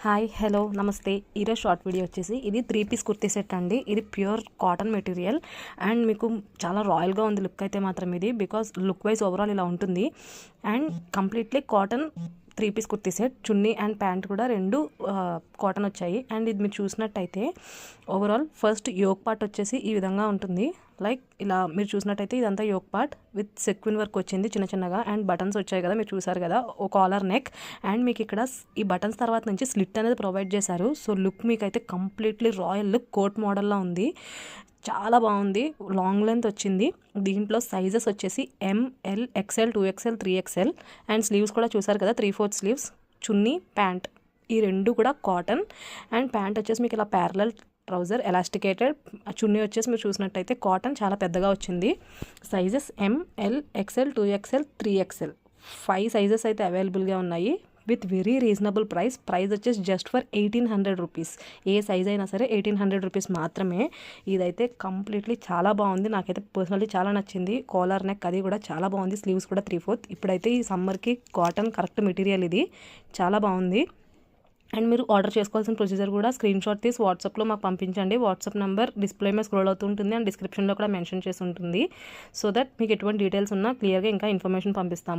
Hi hello నమస్తే. ఈరోజు short video వచ్చేసి ఇది 3 పీస్ కుర్తీ సెట్ అండి. ఇది ప్యూర్ కాటన్ మెటీరియల్ అండ్ మీకు చాలా రాయల్గా ఉంది లుక్ అయితే మాత్రం ఇది, బికాస్ లుక్ వైజ్ ఓవరాల్ ఇలా ఉంటుంది. And completely cotton 3 piece kurti set, chunni and pant కూడా రెండు కాటన్ వచ్చాయి. అండ్ ఇది మీరు చూసినట్టయితే ఓవరాల్ ఫస్ట్ యోక్ పార్ట్ వచ్చేసి ఈ విధంగా ఉంటుంది. లైక్ ఇలా మీరు చూసినట్టయితే ఇదంతా యోక్ పార్ట్ విత్ సెక్విన్ వర్క్ వచ్చింది చిన్న చిన్నగా, అండ్ బటన్స్ వచ్చాయి కదా మీరు చూసారు కదా, ఒక కాలర్ నెక్. అండ్ మీకు ఇక్కడ ఈ బటన్స్ తర్వాత నుంచి స్లిట్ అనేది ప్రొవైడ్ చేశారు. సో లుక్ మీకు అయితే కంప్లీట్లీ రాయల్ లుక్ కోట్ మోడల్లో ఉంది, చాలా బాగుంది. లాంగ్ లెంత్ వచ్చింది. దీంట్లో సైజెస్ వచ్చేసి ML, XL, 2XL, 3XL. And sleeves కూడా చూసారు కదా, 3/4 స్లీవ్స్. చున్నీ ప్యాంట్ ఈ రెండు కూడా కాటన్. అండ్ ప్యాంట్ వచ్చేసి మీకు ఇలా ప్యారలల్ ట్రౌజర్ ఎలాస్టికేటెడ్. చున్నీ వచ్చేసి మీరు చూసినట్టయితే కాటన్ చాలా పెద్దగా వచ్చింది. Sizes ML, XL, 2XL, 3XL 5 sizes అయితే అవైలబుల్గా ఉన్నాయి with very reasonable price. Price వచ్చేసి జస్ట్ ఫర్ 1800 రూపీస్. ఏ సైజ్ అయినా సరే 1800 రూపీస్ మాత్రమే. ఇదైతే కంప్లీట్లీ చాలా బాగుంది, నాకైతే పర్సనల్లీ చాలా నచ్చింది. కాలర్ నెక్ అది కూడా చాలా బాగుంది, స్లీవ్స్ కూడా 3/4. ఇప్పుడైతే ఈ సమ్మర్కి కాటన్ కరెక్ట్ మెటీరియల్, ఇది చాలా బాగుంది. అండ్ మీరు ఆర్డర్ చేసుకోవాల్సిన ప్రొసీజర్ కూడా స్క్రీన్ షాట్ తీసి వాట్సాప్లో మాకు పంపించండి. వాట్సాప్ నెంబర్ డిస్ప్లే మీద స్క్రోల్ అవుతుంటుంది అండ్ డిస్క్రిప్షన్లో కూడా మెన్షన్ చేసి ఉంటుంది. సో దట్ మీకు ఎటువంటి డీటెయిల్స్ ఉన్నా క్లియర్గా ఇంకా ఇన్ఫర్మేషన్ పంపిస్తాము.